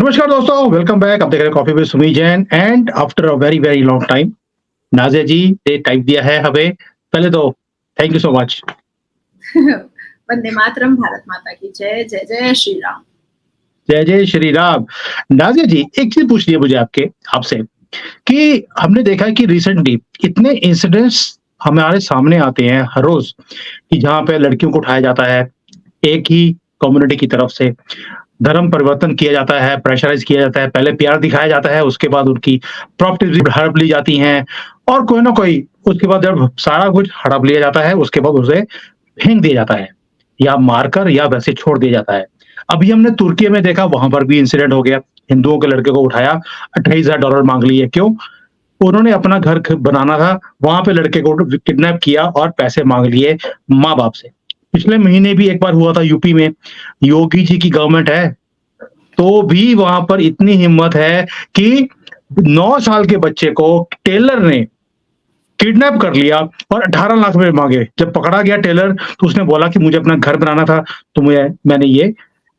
नमस्कार दोस्तों, welcome back. आप देख रहे हैं coffee with Sumi Jain and after a very very long time Nazia ji ने टाइप दिया है हमें। पहले तो thank you so much. Vande Mataram, Bharat Mata की जय, जय जय श्री राम। जय जय श्री राम। नाज़िया जी, एक चीज पूछनी है मुझे आपसे कि हमने देखा है कि रिसेंटली इतने इंसिडेंट्स हमारे सामने आते हैं हर रोज कि जहाँ पे लड़कियों को उठाया जाता है एक ही कम्युनिटी की तरफ से, धर्म परिवर्तन किया जाता है, प्रेशराइज़ किया जाता है, पहले प्यार दिखाया जाता है, उसके बाद उनकी प्रॉपर्टीज़ भी हड़प ली जाती हैं और कोई ना कोई उसके बाद जब सारा कुछ हड़प लिया जाता है, उसके बाद उसे फेंक दिया जाता है या मारकर या वैसे छोड़ दिया जाता है। अभी हमने तुर्की में देखा, वहाँ पर भी इंसिडेंट हो गया। हिंदुओं के लड़के को उठाया, $28,000 माँग लिए। क्यों? उन्होंने अपना घर ख बनाना था, वहाँ पे लड़के को किडनैप किया और पैसे माँग लिए माँ-बाप से। पिछले महीने भी एक बार हुआ था यूपी में, योगी जी की गवर्नमेंट है, तो भी वहाँ पर इतनी हिम्मत है कि 9 साल के बच्चे को टेलर ने किडनैप कर लिया और 18 लाख रुपए माँगे। जब पकड़ा गया टेलर तो उसने बोला कि मुझे अपना घर बनाना था, तो मैंने ये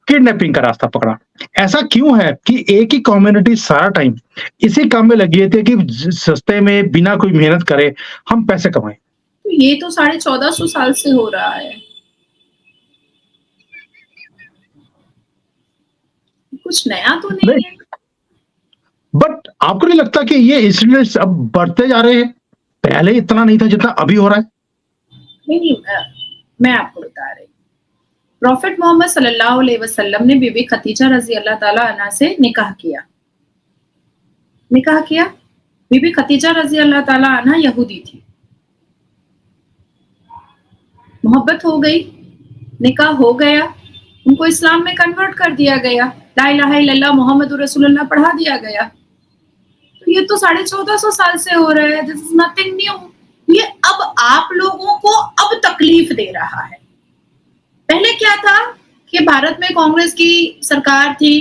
किडनैपिंग का रास्ता पकड़ा। ऐसा क्यों है कि एक ही कम्युनिटी सारा टाइम इसी काम में लगी रहती है कि सस्ते में बिना कोई मेहनत करे हम पैसे कमाएँ? तो ये तो 1450 साल से हो रहा है। कुछ नया तो नहीं है। बट आपको नहीं लगता कि ये इंसिडेंट्स अब बढ़ते जा रहे हैं? पहले इतना नहीं था जितना अभी हो रहा है? नहीं, मैं आपको बता रही हूँ। प्रॉफेट मोहम्मद सल्लल्लाहु अलैहि वसल्लम ने बीबी खदीजा रज़ी अल्लाह ताला अन्हा से निकाह किया। बीबी खदीजा रज़ी अल्लाह ताला अन्हा यहूदी थी। मोहब्बत हो गई, निकाह हो गया, उनको इस्लाम में कन्वर्ट कर दिया गया, ला इलाहा इल्लल्लाह मुहम्मदुर रसूलुल्लाह पढ़ा दिया गया। तो ये तो 1450 साल से हो रहा है, दिस इज नथिंग न्यू। ये अब आप लोगों को अब तकलीफ दे रहा है। पहले क्या था कि भारत में कांग्रेस की सरकार थी,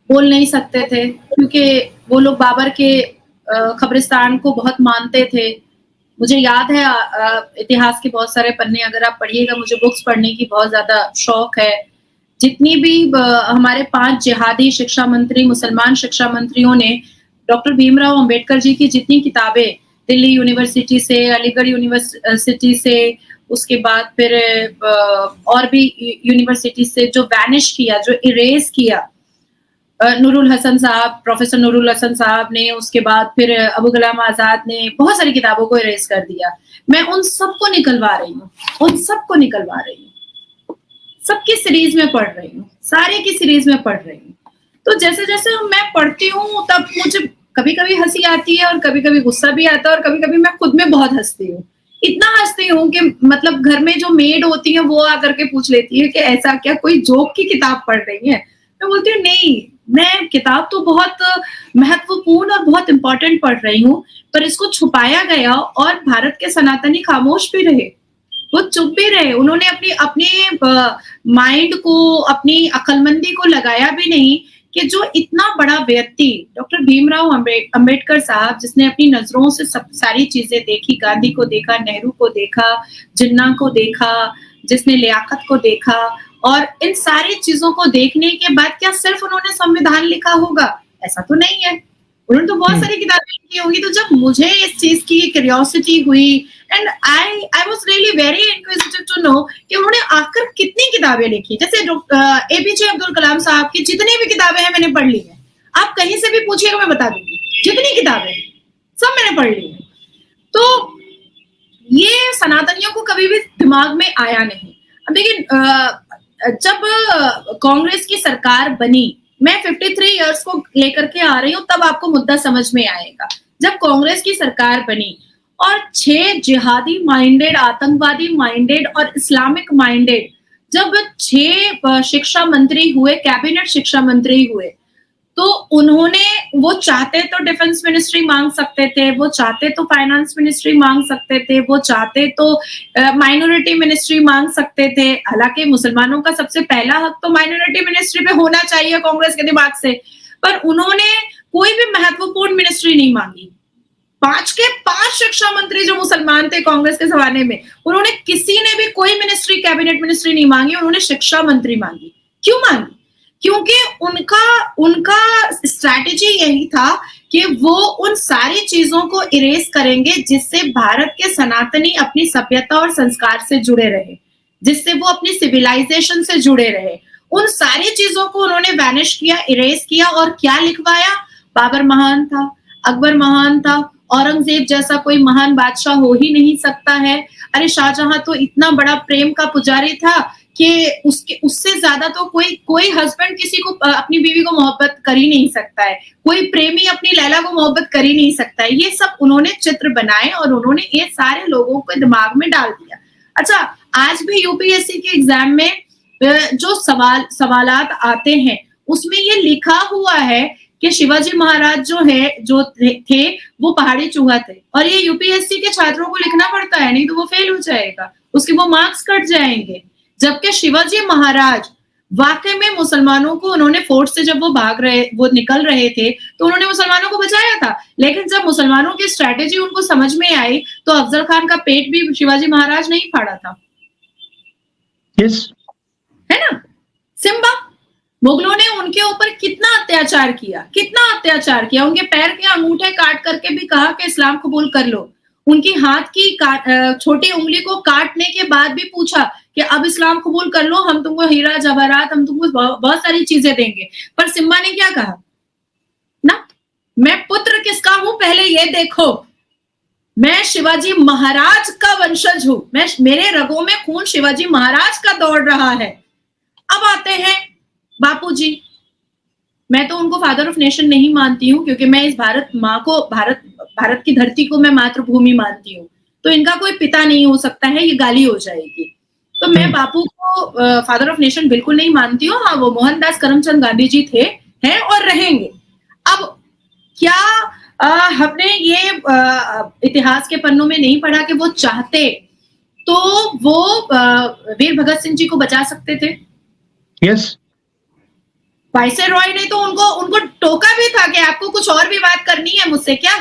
बोल नहीं सकते थे क्योंकि वो लोग बाबर के कब्रिस्तान को बहुत मानते थे। मुझे याद है इतिहास के बहुत सारे पन्ने अगर आप पढ़िएगा, मुझे बुक्स पढ़ने की बहुत ज़्यादा शौक है। जितनी भी हमारे 5 जिहादी शिक्षा मंत्री, मुसलमान शिक्षा मंत्रियों ने डॉक्टर भीमराव अंबेडकर जी की जितनी किताबें दिल्ली यूनिवर्सिटी से, अलीगढ़ यूनिवर्सिटी से, उसके बाद फिर और भी यूनिवर्सिटी से जो वैनिश किया, जो इरेज किया, नूरुल हसन साहब, प्रोफेसर नूरुल हसन साहब ने, उसके बाद फिर अबू कलाम आज़ाद ने बहुत सारी किताबों को इरेज कर दिया। मैं उन सबको निकलवा रही हूँ, सबकी सीरीज में पढ़ रही हूँ, सारे की सीरीज में पढ़ रही हूँ। तो जैसे-जैसे मैं पढ़ती हूँ तब मुझे कभी-कभी हँसी आती है और कभी-कभी गुस्सा भी आता है और कभी-कभी मैं खुद में बहुत हँसती हूँ। इतना हँसती हूँ कि मतलब घर में जो मेड होती है वो आकर के पूछ लेती है कि ऐसा क्या कोई जोक की किताब पढ़ रही है? मैं बोलती हूँ नहीं, मैं किताब तो बहुत महत्वपूर्ण और बहुत इम्पोर्टेंट पढ़ रही हूँ, पर इसको छुपाया गया और भारत के सनातनी खामोश भी रहे। वो चुप भी रहे, उन्होंने अपने माइंड को, अपनी अक्लमंदी को लगाया भी नहीं कि जो इतना बड़ा व्यक्ति डॉक्टर भीमराव अंबेडकर साहब, जिसने अपनी नजरों से सब सारी चीजें देखी, गांधी को देखा, नेहरू को देखा, जिन्ना को देखा, जिसने लियाकत को देखा, और इन सारी चीजों को देखने के बाद क्या सिर्फ उन्होंने संविधान लिखा होगा? ऐसा तो नहीं है। उन्होंने तो बहुत सारी किताबें लिखी होंगी। तो जब मुझे इस चीज की क्यूरियोसिटी हुई and I was really very inquisitive to know कि उन्होंने आखिर कितनी किताबें लिखी। जैसे एपीजे अब्दुल कलाम साहब की जितनी भी किताबें हैं मैंने पढ़ ली हैं। आप कहीं से भी पूछिएगा मैं बता दूंगी, जितनी किताबें सब मैंने पढ़ ली हैं। तो ये सनातनियों को कभी भी दिमाग में आया नहीं। अब देखिए, जब कांग्रेस की सरकार बनी, मैं 53 इयर्स को लेकर के आ रही हूँ, तब आपको मुद्दा समझ में आएगा। जब कांग्रेस की सरकार बनी और 6 जिहादी माइंडेड, आतंकवादी माइंडेड और इस्लामिक माइंडेड जब 6 शिक्षा मंत्री हुए, कैबिनेट शिक्षा मंत्री हुए, तो उन्होंने, वो चाहते तो डिफेंस मिनिस्ट्री मांग सकते थे, वो चाहते तो फाइनेंस मिनिस्ट्री मांग सकते थे, वो चाहते तो माइनॉरिटी मिनिस्ट्री मांग सकते थे। हालांकि मुसलमानों का सबसे पहला हक तो माइनॉरिटी मिनिस्ट्री पे होना चाहिए कांग्रेस के दिमाग से, पर उन्होंने कोई भी महत्वपूर्ण मिनिस्ट्री नहीं मांगी। 5 के 5 शिक्षा मंत्री जो मुसलमान थे कांग्रेस के जमाने में, उन्होंने किसी ने भी कोई मिनिस्ट्री, कैबिनेट मिनिस्ट्री नहीं मांगी, उन्होंने शिक्षा मंत्री मांगी। क्यों मांगी? क्योंकि उनका उनका स्ट्रैटेजी यही था कि वो उन सारी चीजों को इरेज करेंगे जिससे भारत के सनातनी अपनी सभ्यता और संस्कार से जुड़े रहे, जिससे वो अपनी सिविलाइजेशन से जुड़े रहे। उन सारी चीजों को उन्होंने वैनिश किया, इरेज किया और क्या लिखवाया? बाबर महान था, अकबर महान था, औरंगजेब जैसा कोई महान बादशाह हो ही नहीं सकता है। अरे शाहजहां तो इतना बड़ा प्रेम का पुजारी था कि उससे ज्यादा तो कोई हस्बैंड किसी को अपनी बीवी को मोहब्बत कर ही नहीं सकता है, कोई प्रेमी अपनी लैला को मोहब्बत कर ही नहीं सकता है। ये सब उन्होंने चित्र बनाए और उन्होंने ये सारे लोगों को दिमाग में डाल दिया। अच्छा, आज भी यूपीएससी के एग्जाम में जो सवालात आते हैं उसमें ये लिखा हुआ है कि शिवाजी महाराज जो थे वो पहाड़ी चूहा थे, और ये यूपीएससी के छात्रों को लिखना पड़ता है, नहीं तो वो फेल हो जाएगा, उसके वो मार्क्स कट जाएंगे। जबकि शिवाजी महाराज वाकई में मुसलमानों को उन्होंने फोर्ट से जब वो निकल रहे थे तो उन्होंने मुसलमानों को बचाया था, लेकिन जब मुसलमानों की स्ट्रैटेजी उनको समझ में आई तो अफजल खान का पेट भी शिवाजी महाराज नहीं फाड़ा था। यस, है ना? सिम्बा, मुगलों ने उनके ऊपर कितना अत्याचार किया, उनके पैर के अंगूठे काट करके भी कहा कि इस्लाम कबूल कर लो, उनकी हाथ की छोटी उंगली को काटने के बाद भी पूछा कि अब इस्लाम कबूल कर लो, हम तुमको हीरा जवाहरात, हम तुमको बहुत सारी चीजें देंगे। पर सिम्बा ने क्या कहा ना, मैं पुत्र किसका हूं पहले ये देखो, मैं शिवाजी महाराज का वंशज हूं, मेरे रगों में खून शिवाजी महाराज का दौड़ रहा है। अब आते हैं बापूजी। मैं तो उनको फादर ऑफ नेशन नहीं मानती हूँ, क्योंकि मैं इस भारत माँ को, भारत की धरती को मैं मातृभूमि मानती हूँ, तो इनका कोई पिता नहीं हो सकता है, ये गाली हो जाएगी। तो मैं बापू को फादर ऑफ नेशन बिल्कुल नहीं मानती हूँ। हाँ, वो मोहनदास करमचंद गांधी जी थे, हैं और रहेंगे। अब क्या हमने ये इतिहास के पन्नों में नहीं पढ़ा कि वो चाहते तो वो वीर भगत सिंह जी को बचा सकते थे? यस। वायसरॉय ने तो उनको टोका भी था कि आपको कुछ और भी बात करनी है मुझसे क्या,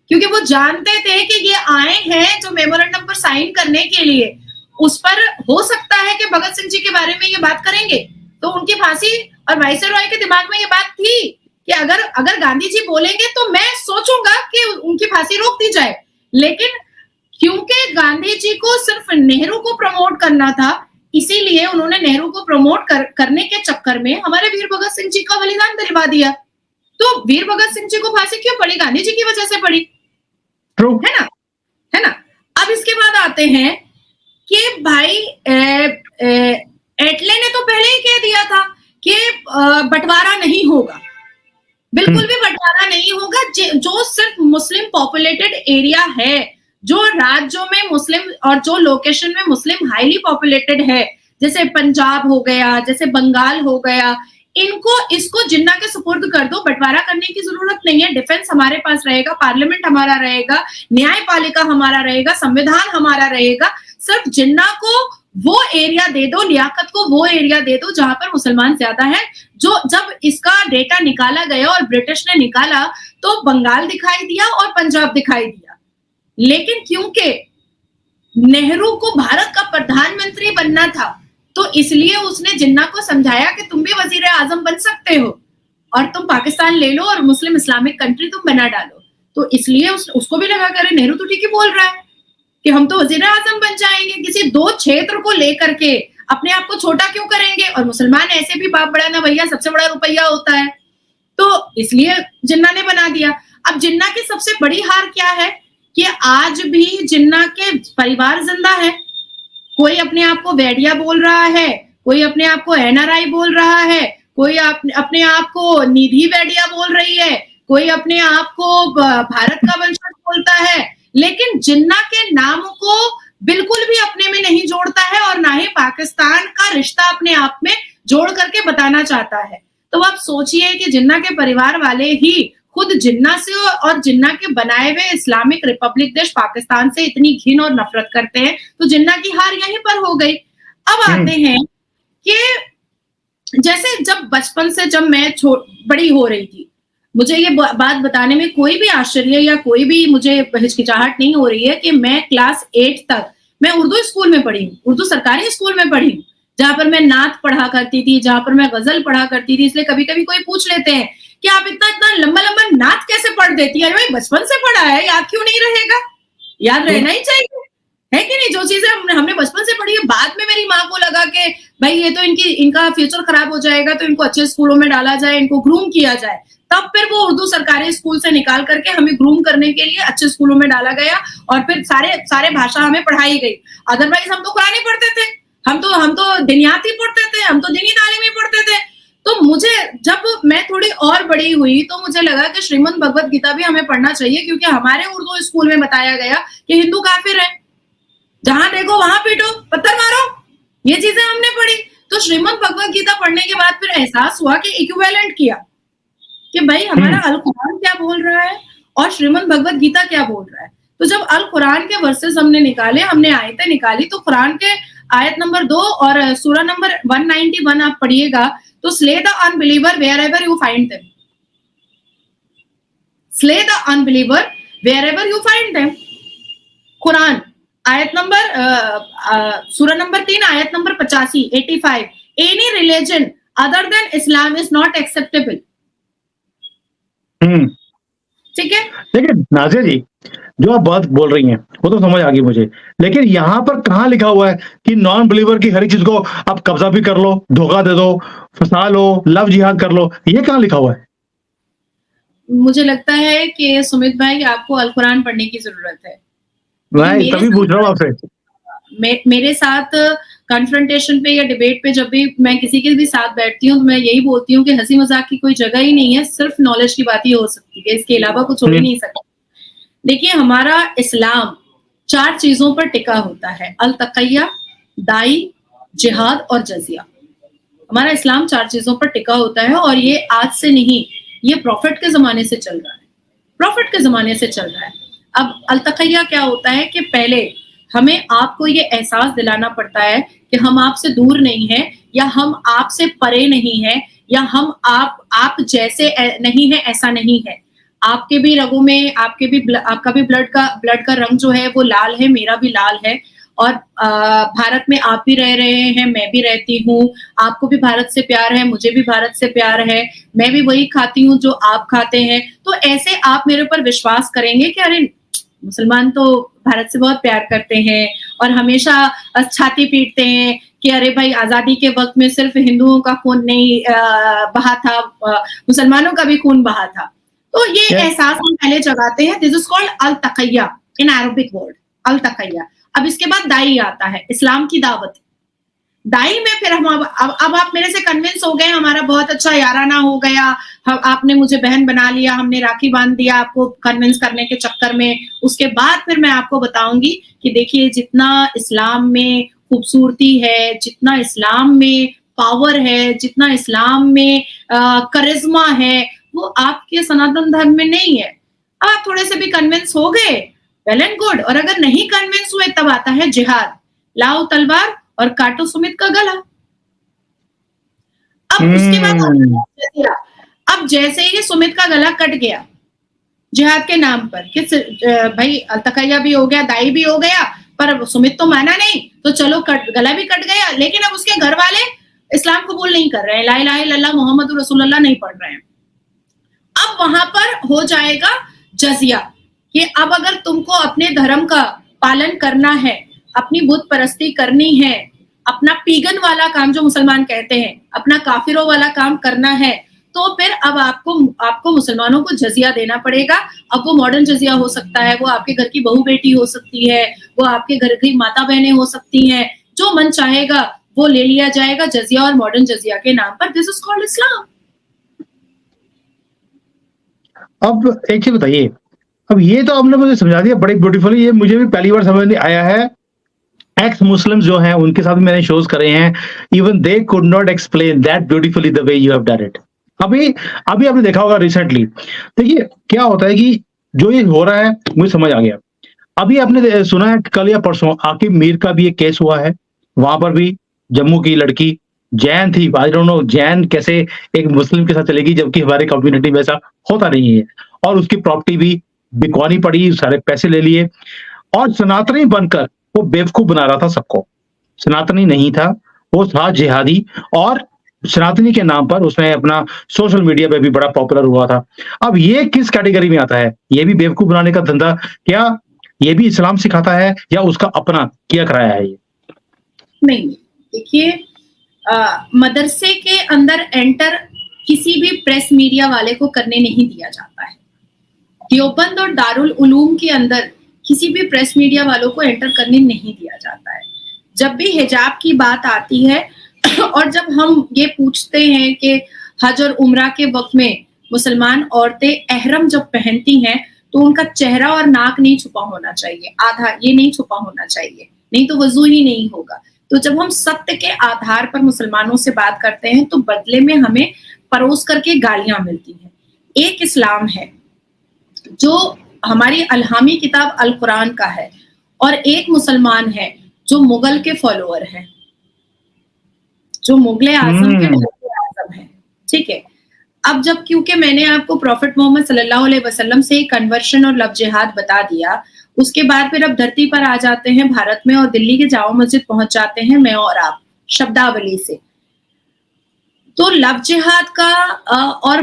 क्योंकि वो जानते थे कि ये आए हैं जो मेमोरेंडम पर साइन करने के लिए, उस पर हो सकता है कि भगत सिंह जी के बारे में ये बात करेंगे। तो उनकी फांसी, और वायसरॉय के दिमाग में ये बात थी कि अगर गांधी जी बोलेंगे तो मैं सोचूंगा कि उनकी फांसी रोक दी जाए। लेकिन क्योंकि गांधी जी को सिर्फ नेहरू को प्रमोट करना था, इसीलिए उन्होंने नेहरू को प्रमोट करने के चक्कर में हमारे वीर भगत सिंह जी का बलिदान दिलवा दिया। तो वीर भगत सिंह जी को फांसी क्यों पड़ी? गांधी जी की वजह से पड़ी। ट्रू, है ना? अब इसके बाद आते हैं कि भाई एटले ने तो पहले ही कह दिया था कि बंटवारा नहीं होगा, बिल्कुल भी बंटवारा नहीं होगा। जो सिर्फ मुस्लिम पॉपुलेटेड एरिया है, जो राज्यों में मुस्लिम और जो लोकेशन में मुस्लिम हाईली पॉपुलेटेड है, जैसे पंजाब हो गया, जैसे बंगाल हो गया, इसको जिन्ना के सुपुर्द कर दो, बंटवारा करने की जरूरत नहीं है। डिफेंस हमारे पास रहेगा, पार्लियामेंट हमारा रहेगा, न्यायपालिका हमारा रहेगा, संविधान हमारा रहेगा। सिर्फ जिन्ना को वो एरिया दे दो, लियाकत को वो एरिया दे दो जहां पर मुसलमान ज्यादा है। जब इसका डेटा निकाला गया और ब्रिटिश ने निकाला तो बंगाल दिखाई दिया और पंजाब दिखाई दिया। लेकिन क्योंकि नेहरू को भारत का प्रधानमंत्री बनना था, तो इसलिए उसने जिन्ना को समझाया कि तुम भी वजीर आजम बन सकते हो और तुम पाकिस्तान ले लो और मुस्लिम इस्लामिक कंट्री तुम बना डालो। तो इसलिए उसको भी लगा करे नेहरू तो ठीक ही बोल रहा है कि हम तो वजीर आजम बन जाएंगे, किसी दो क्षेत्र को लेकर के अपने आप को छोटा क्यों करेंगे, और मुसलमान ऐसे भी बाप बड़ा ना भैया, सबसे बड़ा रुपया होता है। तो इसलिए जिन्ना ने बना दिया। अब जिन्ना की सबसे बड़ी हार क्या है कि आज भी जिन्ना के परिवार जिंदा है। कोई अपने आप को वेडिया बोल रहा है, कोई अपने आप को एनआरआई बोल रहा है, कोई अपने आप को निधि वेडिया बोल रही है, कोई अपने आप को भारत का वंशज बोलता है, लेकिन जिन्ना के नाम को बिल्कुल भी अपने में नहीं जोड़ता है और ना ही पाकिस्तान का रिश्ता अपने आप में जोड़ करके बताना चाहता है। तो आप सोचिए कि जिन्ना के परिवार वाले ही खुद जिन्ना से और जिन्ना के बनाए हुए इस्लामिक रिपब्लिक देश पाकिस्तान से इतनी घिन और नफरत करते हैं, तो जिन्ना की हार यहीं पर हो गई। अब आते हैं कि जैसे जब बचपन से जब मैं बड़ी हो रही थी, मुझे ये बात बताने में कोई भी आश्चर्य या कोई भी मुझे हिचकिचाहट नहीं हो रही है कि मैं क्लास 8 तक मैं उर्दू स्कूल में पढ़ी हूँ, उर्दू सरकारी स्कूल में पढ़ी हूँ। जहाँ पर मैं नात पढ़ा करती थी, जहाँ पर मैं गज़ल पढ़ा करती थी, इसलिए कभी-कभी कोई पूछ लेते हैं कि आप इतना-इतना लंबा-लंबा नात कैसे पढ़ देती हैं? अरे भाई बचपन से पढ़ा है, याद क्यों नहीं रहेगा? याद तो रहना ही चाहिए, है कि नहीं? जो चीज़ें हमने बचपन से पढ़ी है, बाद में मेरी माँ को लगा कि भई ये तो इनका फ्यूचर खराब हो जाएगा, तो इनको अच्छे स्कूलों में डाला जाए, इनको ग्रूम किया जाए। तब फिर वो उर्दू सरकारी स्कूल से निकाल करके हमें ग्रूम करने के लिए अच्छे स्कूलों में डाला गया और फिर सारे भाषा हमें पढ़ाई गई। अदरवाइज़ हम तो कुरान ही पढ़ते थे, हम तो दिनियाती पढ़ते थे, हम तो दीनी तालीम ही पढ़ते थे। तो मुझे जब मैं थोड़ी और बड़ी हुई तो मुझे लगा कि श्रीमद् भगवत गीता भी हमें पढ़ना चाहिए क्योंकि हमारे उर्दू स्कूल में बताया गया कि हिंदू काफिर है। जहां देखो वहां पीटो, पत्थर मारो, ये चीजें हमने पढ़ी। तो श्रीमद् भगवत गीता पढ़ने के बाद फिर एहसास हुआ कि इक्विवेलेंट किया कि भाई हमारा अल कुरान क्या बोल रहा है और श्रीमद् भगवत गीता क्या बोल रहा है। तो जब अल कुरान के वर्सेस हमने निकाले, हमने आयतें निकाली, तो कुरान के आयत नंबर 2 और सूरा नंबर 191 आप पढ़िएगा तो slay the unbeliever wherever you find them. Slay the unbeliever wherever you find them. Quran आयत नंबर सूरा नंबर 3 आयत number 85 Any religion other than Islam is not acceptable. ठीक है? लेकिन नाज़िया जी, जो आप बात बोल रही हैं, वो तो समझ आ गई मुझे। लेकिन यहाँ पर कहाँ लिखा हुआ है कि नॉन बिलीवर की हर एक चीज़ को आप कब्ज़ा भी कर लो, धोखा दे दो, फँसा लो, लव जिहाद कर लो, ये कहाँ लिखा हुआ है? मुझे लगता है कि सुमित भाई आपको अल कुरान पढ़ने की ज़रूरत है। मैं तभी पूछ रहा हूँ आपसे। मेरे साथ कन्फ्रंटेशन पे या डिबेट पे जब भी मैं किसी के भी साथ बैठती हूँ तो मैं यही बोलती हूँ कि हंसी मजाक की कोई जगह ही नहीं है, सिर्फ नॉलेज की बात ही हो सकती है, इसके अलावा कुछ हो ही नहीं सकता। देखिए हमारा इस्लाम 4 चीजों पर टिका होता है, अल तक़िया, दाई, जिहाद और जजिया। हमारा इस्लाम 4 चीजों पर टिका होता है और ये आज से नहीं, ये प्रॉफिट के जमाने से चल रहा है, प्रॉफिट के जमाने से चल रहा है। अब अल तक़िया क्या होता है कि पहले हमें आपको ये एहसास दिलाना पड़ता है कि हम आपसे दूर नहीं हैं या हम आपसे परे नहीं हैं या हम आप जैसे नहीं है, ऐसा नहीं है। आपके भी रगों में आपका भी ब्लड का रंग जो है वो लाल है, मेरा भी लाल है और भारत में आप भी रह रहे हैं, मैं भी रहती हूँ, आपको भी भारत से प्यार है, मुझे भी भारत से प्यार है, मैं भी वही खाती हूँ जो आप खाते हैं। तो ऐसे आप मेरे ऊपर विश्वास करेंगे कि अरे मुसलमान तो भारत से बहुत प्यार करते हैं और हमेशा छाती पीटते हैं कि अरे भाई आजादी के वक्त में सिर्फ हिंदुओं का खून नहीं बहा था, मुसलमानों का भी खून बहा था। तो ये एहसास हम पहले जगाते हैं। दिस इज कॉल्ड अल तक़िया इन अरबिक वर्ड, अल तक़िया। अब इसके बाद दाई आता है, इस्लाम की दावत। दाई में फिर हम अब आप मेरे से कन्विंस हो गए, हमारा बहुत अच्छा याराना हो गया, आपने मुझे बहन बना लिया, हमने राखी बांध दिया आपको कन्विंस करने के चक्कर में। उसके बाद फिर मैं आपको बताऊंगी कि देखिए जितना इस्लाम में खूबसूरती है, जितना इस्लाम में पावर है, जितना इस्लाम में करिश्मा है, वो आपके सनातन धर्म में नहीं है। अब आप थोड़े से भी कन्विंस हो गए, वेल एंड गुड। और अगर नहीं कन्विंस हुए तब आता है जिहाद, लाओ तलवार और काटो सुमित का गला। अब उसके बाद अब जैसे ही सुमित का गला कट गया जिहाद के नाम पर कि भाई अल तक़िया भी हो गया, दाई भी हो गया, पर सुमित तो माना नहीं, तो चलो गला भी कट गया। लेकिन अब उसके घर वाले इस्लाम कबूल नहीं कर रहे हैं, ला इलाहा इल्लल्लाह मुहम्मदुर रसूलुल्लाह नहीं पढ़ रहे हैं। अब वहां पर हो जाएगा जजिया कि अब अगर तुमको अपने धर्म का पालन करना है, अपनी बुत परस्ती करनी है, अपना पीगन वाला काम जो मुसलमान कहते हैं, अपना काफिरों वाला काम करना है, तो फिर अब आपको मुसलमानों को जजिया देना पड़ेगा। अब वो मॉडर्न जजिया हो सकता है, वो आपके घर की बहू बेटी हो सकती है, वो आपके घर की माता बहनें हो सकती हैं, जो मन चाहेगा वो ले लिया जाएगा जजिया और मॉडर्न जजिया के नाम पर। दिस इज कॉल्ड इस्लाम। अब एक चीज बताइए, अब ये तो आपने मुझे समझा दिया बड़ी ब्यूटीफुली, ये मुझे भी पहली बार समझ में आया है। एक्स मुस्लिम्स जो हैं उनके साथ भी मैंने शोज करे हैं, even they could not explain that beautifully the way you have done it. अभी आपने देखा होगा रिसेंटली, देखिए क्या होता है कि जो ये हो रहा है मुझे समझ आ गया। अभी आपने सुना है कल या परसों आकिब मीर का भी एक केस हुआ है, वहां पर भी जम्मू की लड़की जैन थी, आई डोंट नो जैन कैसे एक मुस्लिम के साथ चलेगी जबकि हमारे कम्युनिटी में ऐसा होता नहीं है, और उसकी प्रॉपर्टी भी बिकवानी पड़ी, सारे पैसे ले लिए और सनातनी बनकर वो बेवकूफ बना रहा था सबको। सनातनी नहीं था, वो था जिहादी और सनातनी के नाम पर उसने अपना सोशल मीडिया पे भी बड़ा पॉपुलर हुआ था। अब ये किस कैटेगरी में आता है? ये भी बेवकूफ़ बनाने का धंधा, क्या ये भी इस्लाम सिखाता है या उसका अपना किया कराया है ये? नहीं, देखिए मदरसे के अंदर एंटर किसी भी प्रेस मीडिया वाले को करने नहीं दिया जाता है। देवबंद और दारुल उलूम के अंदर किसी भी प्रेस मीडिया वालों को एंटर करने नहीं दिया जाता है। जब भी हिजाब की बात आती है और जब हम ये पूछते हैं कि हज और उम्रा के वक्त में मुसलमान औरतें एहरम जब पहनती हैं तो उनका चेहरा और नाक नहीं छुपा होना चाहिए, आधा ये नहीं छुपा होना चाहिए, नहीं तो वजू ही नहीं होगा। तो जब हम सत्य के आधार पर मुसलमानों से बात करते हैं तो बदले में हमें परोस करके गालियां मिलती हैं। एक इस्लाम है जो हमारी अल्हामी किताब अल कुरान का है और एक मुसलमान है जो मुगल के फॉलोअर हैं, जो मुगल आजम के आजम हैं, ठीक है। अब जब क्योंकि मैंने आपको प्रॉफिट मोहम्मद सल्लल्लाहु अलैहि वसल्लम से कन्वर्शन और लव जिहाद बता दिया, उसके बाद फिर अब धरती पर आ जाते हैं भारत में और दिल्ली के जामा मस्जिद पहुंच जाते हैं मैं और आप शब्दावली से। तो लव जिहाद का और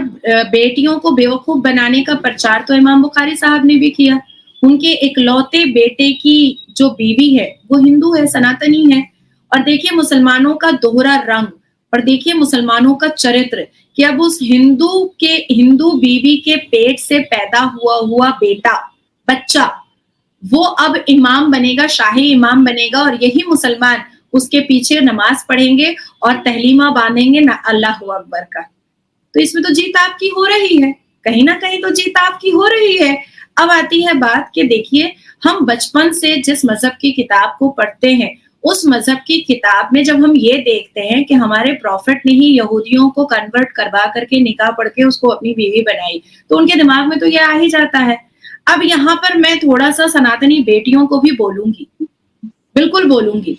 बेटियों को बेवकूफ बनाने का प्रचार तो इमाम बुखारी साहब ने भी किया। उनके इकलौते बेटे की जो बीवी है वो हिंदू है, सनातनी है। और देखिए मुसलमानों का दोहरा रंग और देखिए मुसलमानों का चरित्र कि अब उस हिंदू बीवी के पेट से पैदा हुआ बेटा बच्चा वो अब इमाम बनेगा, शाही इमाम बनेगा और यही मुसलमान उसके पीछे नमाज पढ़ेंगे और तहलीमा बांधेंगे ना अल्लाहू अकबर का। तो इसमें तो जीत आपकी हो रही है, कहीं ना कहीं तो जीत आपकी हो रही है। अब आती है बात कि देखिए हम बचपन से जिस मजहब की किताब को पढ़ते हैं उस मजहब की किताब में जब हम ये देखते हैं कि हमारे प्रॉफिट ने ही यहूदियों को कन्वर्ट करवा करके निकाह पढ़ के उसको अपनी बीवी बनाई, तो उनके दिमाग में तो ये आ ही जाता है। अब यहाँ पर मैं थोड़ा सा सनातनी बेटियों को भी बोलूंगी, बिल्कुल बोलूंगी।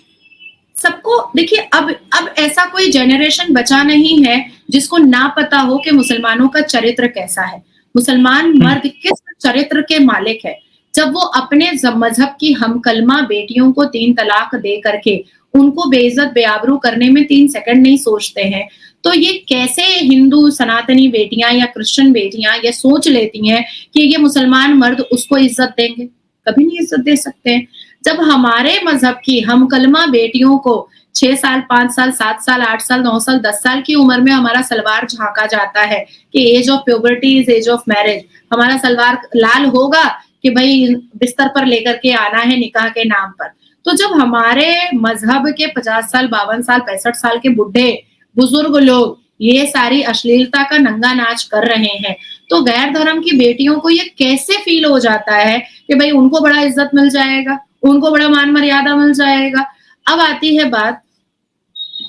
सबको देखिए अब ऐसा कोई जनरेशन बचा नहीं है जिसको ना पता हो कि मुसलमानों का चरित्र कैसा है, मुसलमान मर्द किस चरित्र के मालिक है। जब वो अपने मजहब की हमकलमा बेटियों को 3 तलाक दे करके उनको बेइज्जत बेआबरू करने में 3 सेकंड नहीं सोचते हैं, तो ये कैसे हिंदू सनातनी बेटियां या क्रिश्चियन बेटियां ये सोच लेती हैं कि ये मुसलमान मर्द उसको इज्जत देंगे? कभी नहीं इज्जत दे सकते हैं। जब हमारे मजहब की हमकलमा बेटियों को 6 साल, 5 साल, 7 साल, 8 साल, 9 साल, 10 साल की उम्र में हमारा सलवार झांका जाता है कि age of puberty is age of marriage, हमारा सलवार लाल होगा कि भाई बिस्तर पर लेकर के आना है निकाह के नाम पर। तो जब हमारे मजहब के 50 साल, 52 साल, 65 साल के बुढ़े बुजुर्ग लोग ये सारी अश्लीलता का नंगा नाच कर रहे हैं, तो गैर धर्म की बेटियों को ये कैसे फील हो जाता है कि भाई उनको बड़ा इज्जत मिल जाएगा, उनको बड़ा मान मर्यादा मिल जाएगा। अब आती है बात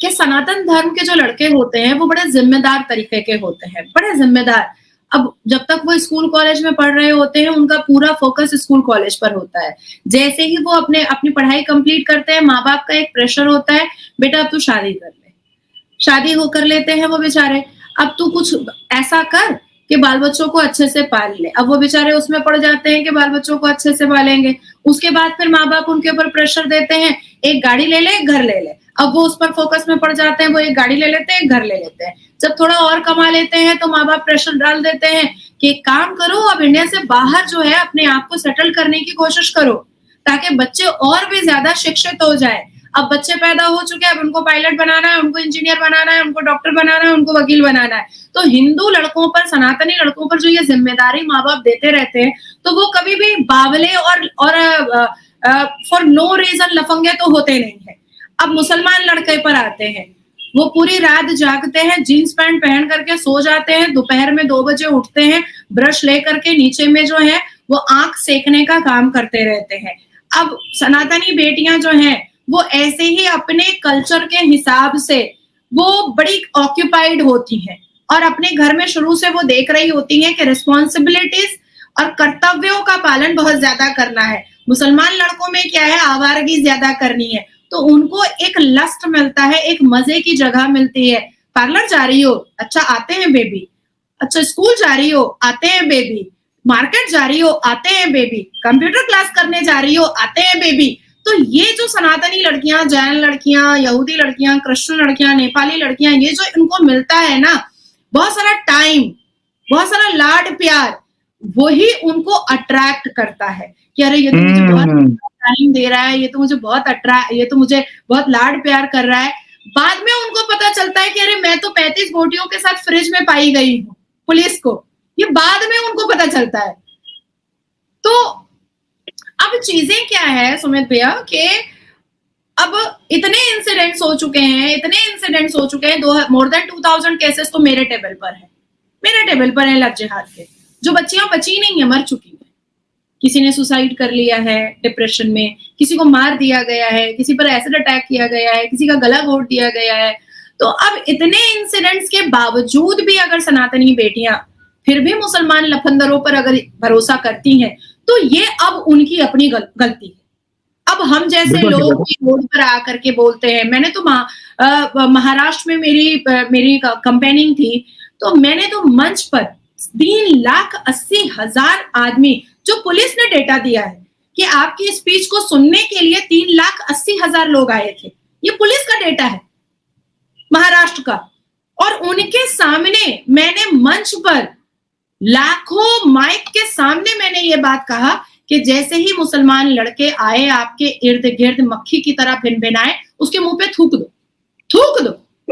कि सनातन धर्म के जो लड़के होते हैं वो बड़े जिम्मेदार तरीके के होते हैं, बड़े जिम्मेदार। अब जब तक वो स्कूल कॉलेज में पढ़ रहे होते हैं उनका पूरा फोकस स्कूल कॉलेज पर होता है। जैसे ही वो अपनी पढ़ाई कंप्लीट करते हैं माँ बाप का एक प्रेशर होता है, बेटा अब तू शादी कर ले। शादी हो कर लेते हैं वो बेचारे, अब तू कुछ ऐसा कर कि बाल बच्चों को अच्छे से पाल ले। अब वो बेचारे उसमें पड़ जाते हैं कि बाल बच्चों को अच्छे से पालेंगे। उसके बाद फिर माँ बाप उनके ऊपर प्रेशर देते हैं, एक गाड़ी ले ले, एक घर ले ले। अब वो उस पर फोकस में पड़ जाते हैं, वो एक गाड़ी ले लेते हैं, एक घर ले लेते हैं। जब थोड़ा और कमा लेते हैं तो माँ बाप प्रेशर डाल देते हैं कि एक काम करो, अब इंडिया से बाहर जो है अपने आप को सेटल करने की कोशिश करो ताकि बच्चे और भी ज्यादा शिक्षित हो जाए। अब बच्चे पैदा हो चुके हैं, अब उनको पायलट बनाना है, उनको इंजीनियर बनाना है, उनको डॉक्टर बनाना है, उनको वकील बनाना है। तो हिंदू लड़कों पर, सनातनी लड़कों पर जो ये जिम्मेदारी माँ बाप देते रहते हैं तो वो कभी भी बावले और फॉर नो रीजन लफंगे तो होते नहीं है। अब मुसलमान लड़के पर आते हैं, वो पूरी रात जागते हैं, जीन्स पैंट पहन करके सो जाते हैं, दोपहर में 2 बजे उठते हैं, ब्रश लेकर के नीचे में जो है वो आंख सेकने का काम करते रहते हैं। अब सनातनी बेटियां जो हैं वो ऐसे ही अपने कल्चर के हिसाब से वो बड़ी ऑक्यूपाइड होती हैं और अपने घर में शुरू से वो देख रही होती हैं कि रिस्पॉन्सिबिलिटीज और कर्तव्यों का पालन बहुत ज्यादा करना है। मुसलमान लड़कों में क्या है, आवारगी ज्यादा करनी है, तो उनको एक लस्ट मिलता है, एक मजे की जगह मिलती है। पार्लर जा रही हो, अच्छा आते हैं बेबी। अच्छा स्कूल जा रही हो, आते हैं बेबी। मार्केट जा रही हो, आते हैं बेबी। कंप्यूटर क्लास करने जा रही हो, आते हैं बेबी। तो ये जो सनातनी लड़कियां, जैन लड़कियां, यहूदी लड़कियां, कृष्ण लड़कियां, नेपाली लड़कियां, ये जो इनको मिलता है ना, बहुत सारा टाइम, बहुत सारा लाड प्यार, वही उनको अट्रैक्ट करता है कि अरे ये तो मुझे बहुत टाइम दे रहा है, ये तो मुझे बहुत लाड प्यार कर रहा है। बाद में उनको पता चलता है कि अरे मैं तो 35 बोटियों के साथ फ्रिज में पाई गई हूँ, पुलिस को, ये बाद में उनको पता चलता है। तो अब चीजें क्या है सुमित भैया कि अब इतने इंसिडेंट्स हो चुके हैं, मोर देन 2000 केसेस तो मेरे टेबल पर है लव जिहाद के, जो बच्चियां बची नहीं है, मर चुकी है। किसी ने सुसाइड कर लिया है डिप्रेशन में, किसी को मार दिया गया है, किसी पर एसिड अटैक किया गया है, किसी का गला घोट दिया गया है। तो अब इतने इंसिडेंट्स के बावजूद भी अगर सनातनी बेटियां फिर भी मुसलमान लफंदरों पर अगर भरोसा करती हैं, तो ये अब उनकी अपनी गलती है। अब हम जैसे लोग रोड पर आकर के बोलते हैं, मैंने तो महाराष्ट्र में मेरी कंपेनिंग थी, तो मैंने तो मंच पर 3,80,000 आदमी, जो पुलिस ने डेटा दिया है कि आपकी स्पीच को सुनने के लिए 3,80,000 लोग आए थे, ये पुलिस का डेटा है महाराष्ट्र का, और उनके सामने मैंने मंच पर लाखों माइक के सामने मैंने ये बात कहा कि जैसे ही मुसलमान लड़के आए आपके इर्द गिर्द मक्खी की तरह भिनभिनाए, उसके मुंह पे थूक दो,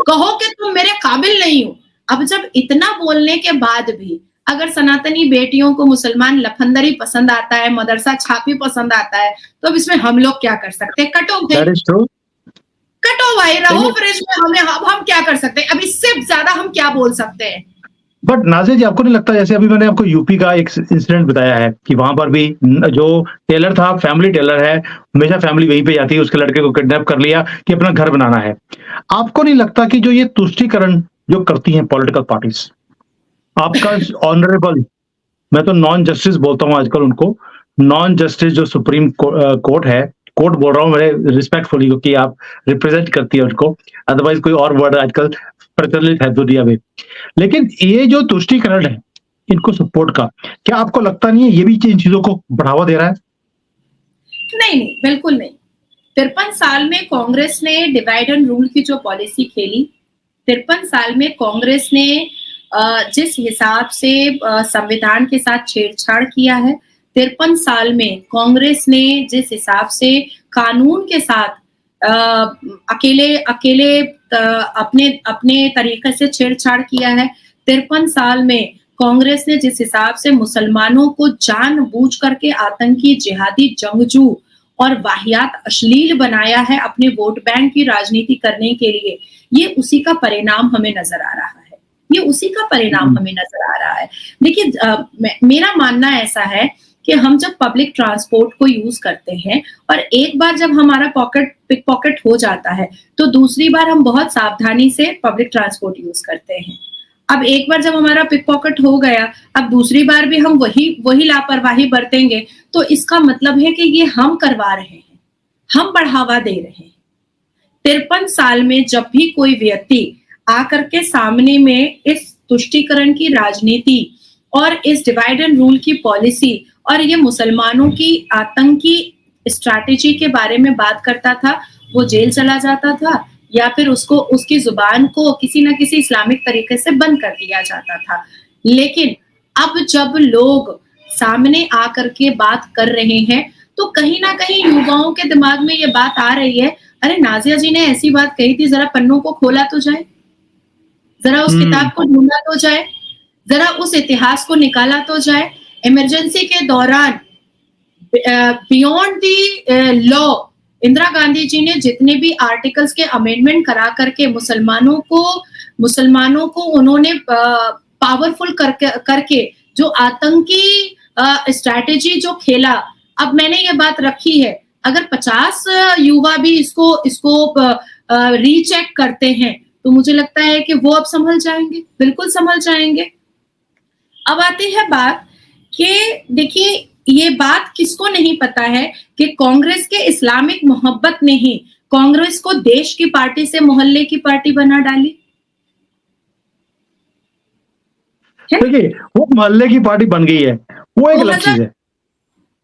कहो कि तुम मेरे काबिल नहीं हो। अब जब इतना बोलने के बाद भी अगर सनातनी बेटियों को मुसलमान लफंदरी पसंद आता है, मदरसा छापी पसंद आता है, तो अब इसमें हम लोग क्या कर सकते हैं? कटो भाई, रहो फ्रिज में, हम क्या कर सकते हैं? अब इससे ज्यादा हम क्या बोल सकते हैं? बट नाज़िया जी, आपको नहीं लगता, जैसे अभी मैंने आपको यूपी का एक इंसिडेंट बताया है कि वहां पर भी जो टेलर था, फैमिली टेलर है, हमेशा फैमिली वहीं पे जाती है, उसके लड़के को किडनैप कर लिया कि अपना घर बनाना है। आपको नहीं लगता कि जो ये तुष्टीकरण जो करती हैं पॉलिटिकल पार्टीज, आपका ऑनरेबल, मैं तो नॉन जस्टिस बोलता हूँ आजकल उनको, नॉन जस्टिस जो सुप्रीम कोर्ट है, कोर्ट बोल रहा हूँ मैं रिस्पेक्टफुली, क्योंकि आप रिप्रेजेंट करती है उनको, अदरवाइज कोई और वर्ड आजकल प्रचलित है दुनिया में। लेकिन ये जो तुष्टीकरण है इनको सपोर्ट का, क्या आपको लगता नहीं है ये भी इन चीजों को बढ़ावा दे रहा है? नहीं, बिल्कुल नहीं। 53 साल में कांग्रेस ने डिवाइड एंड रूल की जो पॉलिसी खेली, 53 साल में कांग्रेस ने जिस हिसाब से संविधान के साथ छेड़छाड़ किया है, 53 साल में कांग्रेस ने जिस हिसाब से कानून के साथ अकेले अपने तरीके से छेड़छाड़ किया है, 53 साल में कांग्रेस ने जिस हिसाब से मुसलमानों को जानबूझ करके आतंकी, जिहादी, जंगजू और वाहियात, अश्लील बनाया है अपने वोट बैंक की राजनीति करने के लिए, ये उसी का परिणाम हमें नजर आ रहा है। देखिए, मेरा मानना ऐसा है कि हम जब पब्लिक ट्रांसपोर्ट को यूज करते हैं और एक बार जब हमारा पिक पॉकेट हो जाता है, तो दूसरी बार हम बहुत सावधानी से पब्लिक ट्रांसपोर्ट यूज करते हैं। अब एक बार जब हमारा पिक पॉकेट हो गया, अब दूसरी बार भी हम वही लापरवाही बरतेंगे, तो इसका मतलब है कि ये हम करवा रहे हैं, हम बढ़ावा दे रहे हैं। 53 साल में जब भी कोई व्यक्ति आकर के सामने में इस तुष्टीकरण की राजनीति और इस डिवाइड एंड रूल की पॉलिसी और ये मुसलमानों की आतंकी स्ट्रैटेजी के बारे में बात करता था, वो जेल चला जाता था या फिर उसकी जुबान को किसी न किसी इस्लामिक तरीके से बंद कर दिया जाता था। लेकिन अब जब लोग सामने आकर के बात कर रहे हैं, तो कहीं ना कहीं युवाओं के दिमाग में ये बात आ रही है, अरे नाज़िया जी ने ऐसी बात कही थी, जरा पन्नों को खोला तो जाए, जरा उस किताब को ढूंढा तो जाए, जरा उस इतिहास को निकाला तो जाए। इमरजेंसी के दौरान beyond the law Indira Gandhi ji ने जितने भी आर्टिकल्स के अमेंडमेंट करा करके मुसलमानों को उन्होंने पावरफुल करके जो आतंकी स्ट्रैटेजी जो खेला, अब मैंने ये बात रखी है, अगर 50 युवा भी इसको रीचेक करते हैं, तो मुझे लगता है कि वो अब संभल जाएंगे, बिल्कुल संभल जाएंगे। अब आती है बात कि देखिए, ये बात किसको नहीं पता है कि कांग्रेस के इस्लामिक मोहब्बत ने ही कांग्रेस को देश की पार्टी से मोहल्ले की पार्टी बना डाली। देखिए, वो मोहल्ले की पार्टी बन गई है, वो एक अलग चीज है।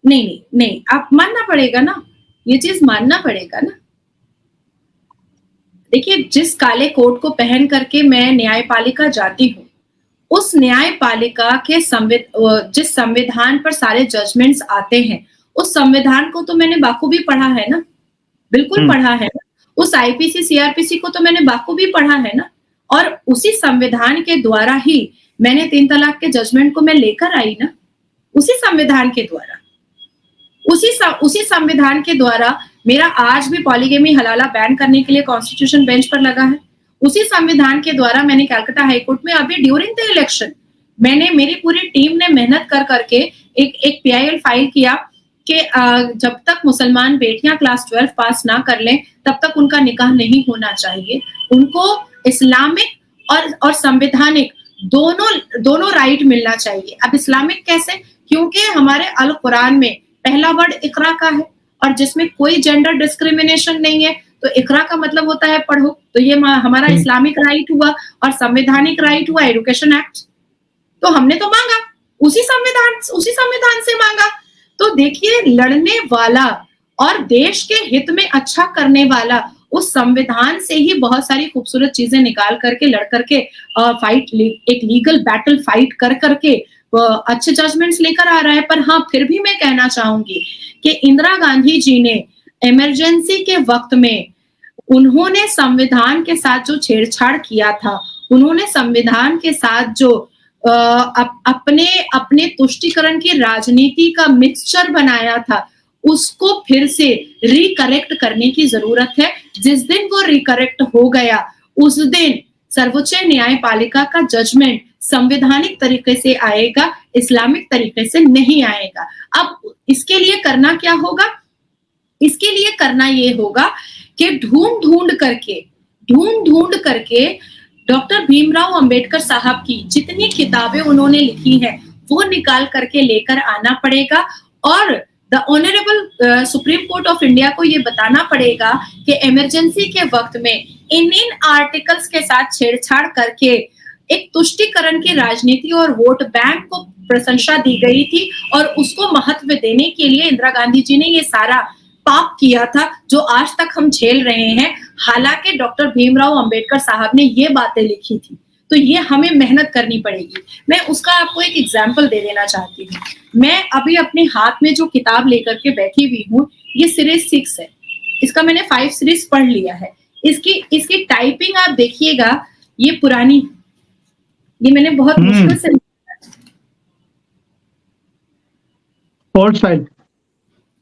नहीं, आप मानना पड़ेगा ना, ये चीज मानना पड़ेगा ना। देखिए, जिस काले कोट को पहन करके मैं न्यायपालिका जाती हूँ, उस न्यायपालिका के जिस संविधान पर सारे जजमेंट्स आते हैं, उस संविधान को तो मैंने बाखूबी पढ़ा है ना, बिल्कुल पढ़ा है ना। उस आईपीसी, सीआरपीसी को तो मैंने बाखूबी पढ़ा है ना, और उसी संविधान के द्वारा ही मैंने 3 तलाक के जजमेंट को मैं लेकर आई ना, उसी संविधान के द्वारा। उसी संविधान के द्वारा मेरा आज भी पॉलीगेमी हलाला बैन करने के लिए कॉन्स्टिट्यूशन बेंच पर लगा है। उसी संविधान के द्वारा मैंने कलकत्ता हाई कोर्ट में अभी ड्यूरिंग द इलेक्शन मेरी पूरी टीम ने मेहनत कर करके एक पीआईएल फाइल किया कि जब तक मुसलमान बेटियां क्लास 12 पास ना कर लें तब तक उनका निकाह नहीं होना चाहिए। उनको इस्लामिक और संवैधानिक दोनों राइट मिलना चाहिए। अब इस्लामिक कैसे? क्योंकि हमारे अल कुरान में पहला वर्ड इकरा का है और जिसमें कोई जेंडर डिस्क्रिमिनेशन नहीं है, तो इकरा का मतलब होता है पढ़ो। तो ये हमारा इस्लामिक राइट हुआ और संवैधानिक राइट हुआ एजुकेशन एक्ट। तो हमने तो मांगा उसी संविधान से मांगा। तो देखिए, लड़ने वाला और देश के हित में अच्छा करने वाला उस संविधान से ही बहुत सारी खूबसूरत चीजें निकाल करके लड़ करके एक लीगल बैटल फाइट कर करके अच्छे जजमेंट्स लेकर आ रहा है। पर हाँ, फिर भी मैं कहना चाहूंगी कि इंदिरा गांधी जी ने इमरजेंसी के वक्त में उन्होंने संविधान के साथ जो छेड़छाड़ किया था, उन्होंने संविधान के साथ जो अपने तुष्टीकरण की राजनीति का मिक्सचर बनाया था, उसको फिर से रिकरेक्ट करने की जरूरत है। जिस दिन वो रिकरेक्ट हो गया, उस दिन सर्वोच्च न्यायपालिका का जजमेंट संवैधानिक तरीके से आएगा, इस्लामिक तरीके से नहीं आएगा। अब इसके लिए करना क्या होगा? इसके लिए करना ये होगा कि ढूंढ करके डॉक्टर भीमराव अंबेडकर साहब की जितनी किताबें उन्होंने लिखी हैं, वो निकाल करके लेकर आना पड़ेगा और the honourable supreme court of India को ये बताना पड़ेगा कि इमरजेंसी के वक्त में इन आर्टिकल्स के साथ छेड़छाड़ करके एक तुष्टीकरण की राजनीति और वोट बैंक को प्रशंसा दी गई थी और उसको महत्व देने के लिए इंदिरा गांधी जी ने ये सारा पाप किया था जो आज तक हम झेल रहे हैं। हालांकि डॉक्टर भीमराव अंबेडकर साहब ने ये बातें लिखी थी, तो ये हमें मेहनत करनी पड़ेगी। मैं उसका आपको एक एग्जाम्पल दे देना चाहती हूँ। मैं अभी अपने हाथ में जो किताब लेकर के बैठी हुई हूँ, ये सीरीज 6 है। इसका मैंने 5 सीरीज पढ़ लिया है। इसकी टाइपिंग आप देखिएगा, ये पुरानी, ये मैंने बहुत मुश्किल से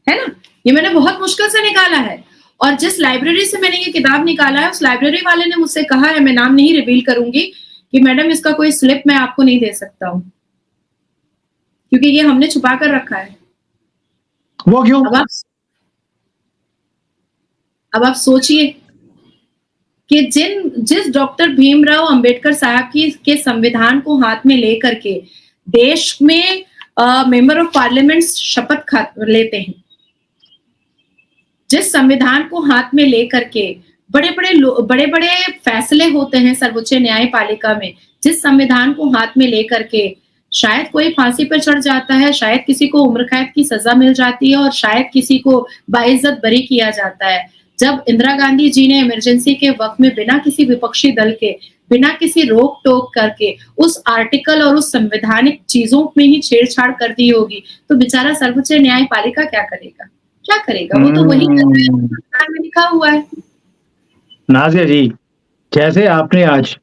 है ना, ये मैंने बहुत मुश्किल से निकाला है। और जिस लाइब्रेरी से मैंने ये किताब निकाला है, उस लाइब्रेरी वाले ने मुझसे कहा है, मैं नाम नहीं रिवील करूंगी, कि मैडम इसका कोई स्लिप मैं आपको नहीं दे सकता हूँ, क्योंकि ये हमने छुपा कर रखा है। वो क्यों? अब आप सोचिए कि जिस डॉक्टर भीमराव अंबेडकर साहब के संविधान को हाथ में लेकर के देश में मेंबर ऑफ पार्लियामेंट शपथ लेते हैं, जिस संविधान को हाथ में लेकर के बड़े फैसले होते हैं सर्वोच्च न्यायपालिका में, जिस संविधान को हाथ में लेकर के शायद कोई फांसी पर चढ़ जाता है, शायद किसी को उम्र कैद की सजा मिल जाती है और शायद किसी को बाइज्जत बरी किया जाता है। जब इंदिरा गांधी जी ने इमरजेंसी के वक्त में बिना किसी विपक्षी दल के, बिना किसी रोक टोक करके उस आर्टिकल और उस संवैधानिक चीजों में ही छेड़छाड़ कर दी होगी, तो बेचारा सर्वोच्च न्यायपालिका क्या करेगा? वो तो वही संविधान में लिखा हुआ है। नाज़िया जी, जैसे आपने आज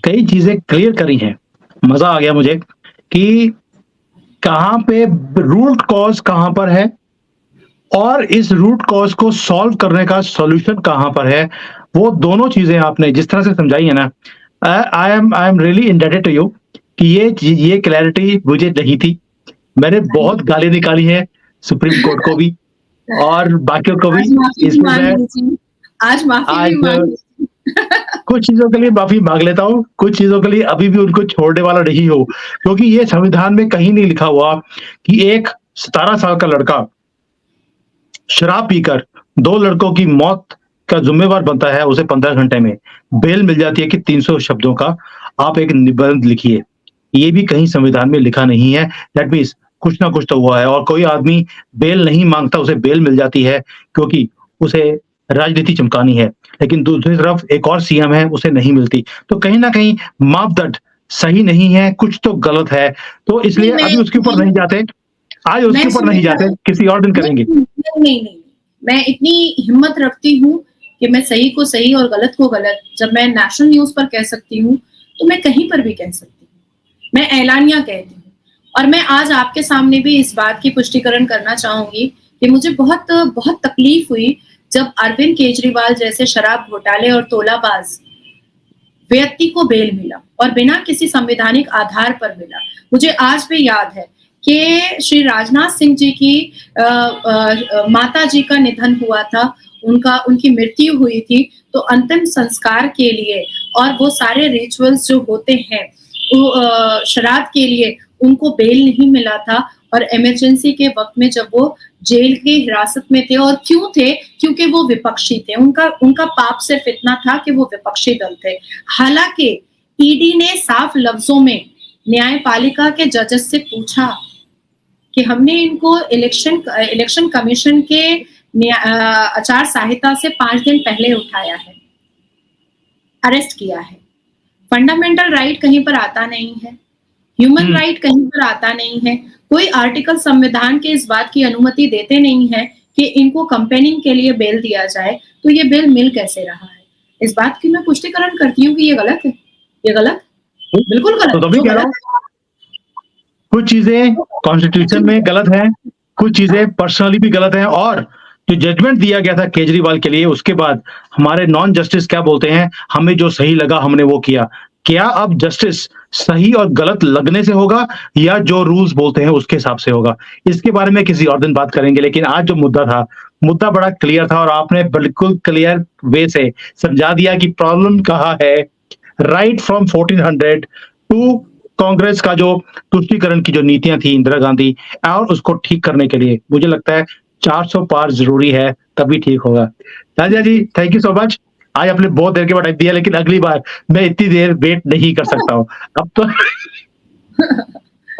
कई चीजें क्लियर करी हैं, मजा आ गया मुझे कि कहाँ पे रूट कॉज कहाँ पर है और इस रूट कॉज को सॉल्व करने का सॉल्यूशन कहाँ पर है। वो दोनों चीजें आपने जिस तरह से समझाई है ना, I am really indebted to you कि ये क्लैरिटी मुझे नहीं थी। मैंने बहुत गाली निकाली है सुप्रीम कोर्ट को भी और बाकियों को भी। आज कुछ चीजों के लिए माफी मांग लेता हूँ, कुछ चीजों के लिए अभी भी उनको छोड़ने वाला नहीं हो, क्योंकि ये संविधान में कहीं नहीं लिखा हुआ कि एक 17 साल का लड़का शराब पीकर 2 लड़कों की मौत का जिम्मेवार बनता है, उसे 15 घंटे में बेल मिल जाती है कि 300 शब्दों का आप एक निबंध लिखिए। ये भी कहीं संविधान में लिखा नहीं है। दैट मीन्स कुछ ना कुछ तो हुआ है और कोई आदमी बेल नहीं माँगता, उसे बेल मिल जाती है क्योंकि उसे राजनीति चमकानी है। लेकिन दूसरी तरफ एक और सीएम है, उसे नहीं मिलती। तो कहीं न कहीं मापदंड सही नहीं है, कुछ तो गलत है। तो इसलिए नहीं, अभी उसके ऊपर नहीं जाते, आज उसके मैं ऊपर नहीं जाते, सुनिए किसी और दिन करेंगे। नहीं, मैं इतनी हिम्मत रखती हूँ कि मैं सही को सही और गलत को गलत जब मैं नेशनल न्यूज़ पर कह सकती हूँ, तो मैं कहीं पर भी कह सकती हूँ। मैं ऐलानिया कहती हूँ और मैं आज आपके सामने भी इस बात की पुष्टिकरण करना चाहूँगी कि मुझे बहुत बहुत तकलीफ हुई जब अरविंद केजरीवाल जैसे शराब घोटाले और तोलाबाज़ व्यक्ति को बेल मिला और बिना किसी संवैधानिक आधार पर मिला। मुझे आज भी याद है कि श्री राजनाथ सिंह जी की माताजी का निधन हुआ था, उनकी मृत्यु हुई थी, तो अंतिम संस्कार के लिए और वो सारे रिचुअल्स जो होते हैं, श्राद्ध के लिए उनको बेल नहीं मिला था और इमरजेंसी के वक़्त में जब वो जेल की हिरासत में थे और क्यों थे? क्योंकि वो विपक्षी थे। उनका पाप सिर्फ़ इतना था कि वो विपक्षी दल थे। हालाँकि ईडी ने साफ लफ्ज़ों में न्यायपालिका के जजेस से पूछा कि हमने इनको इलेक्शन कमीशन के आचार संहिता से 5 दिन पहले उठाया है, अरेस्ट किया है। फंडामेंटल राइट कहीं पर आता नहीं है, ह्यूमन राइट कहीं पर आता नहीं है, कोई आर्टिकल संविधान के इस बात की अनुमति देते नहीं है कि इनको कंपेनिंग के लिए बेल दिया जाए, तो ये बेल मिल कैसे रहा है? इस बात की मैं पुष्टिकरण करती हूँ कि ये गलत है। ये गलत, बिल्कुल तो गलत, तभी जो कह रहा गलत हूँ, कुछ चीज़ें कॉन्स्टिट्यूशन में गलत हैं, कुछ चीज़ें पर्सनली भी गलत हैं और जो जजमेंट दिया गया था केजरीवाल के लिए, उसके बाद हमारे नॉन जस्टिस क्या बोलते हैं, हमें जो सही लगा हमने वो किया। क्या अब जस्टिस सही और गलत लगने से होगा या जो रूल्स बोलते हैं उसके हिसाब से होगा? इसके बारे में किसी और दिन बात करेंगे, लेकिन आज जो मुद्दा था, मुद्दा बड़ा क्लियर था और आपने बिल्कुल क्लियर वे से समझा दिया कि प्रॉब्लम कहाँ है। राइट फ्रॉम 1400 टू कांग्रेस का जो तुष्टीकरण की जो नीतियां थी इंदिरा गांधी और उसको ठीक करने के लिए मुझे लगता है 400 पार जरूरी है, तभी ठीक होगा। राजा जी, थैंक यू सो मच। आज आपने बहुत देर के बाद टाइम दिया, लेकिन अगली बार मैं इतनी देर वेट नहीं कर सकता हूँ अब तो।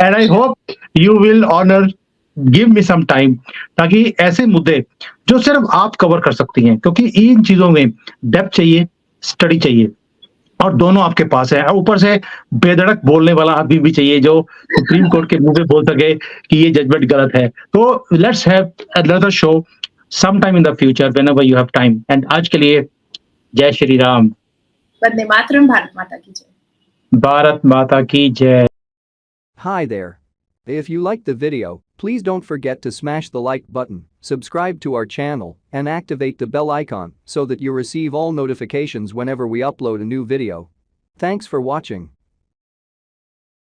And I hope you will honour give me some time, ताकि ऐसे मुद्दे जो सिर्फ आप कवर कर सकती हैं, क्योंकि इन चीजों में डेप्थ चाहिए, स्टडी चाहिए और दोनों आपके पास है। और ऊपर से बेधड़क बोलने वाला आदमी भी चाहिए जो सुप्रीम कोर्ट के मुंह पे बोल सके कि ये जजमेंट गलत है। तो let's have another show some time in the future whenever you have time. And आज के लिए जय श्री राम। वंदे मातरम, भारत माता की जय। भारत माता की जय। Hi there. If you liked the video, please don't forget to smash the like button, subscribe to our channel, and activate the bell icon so that you receive all notifications whenever we upload a new video. Thanks for watching.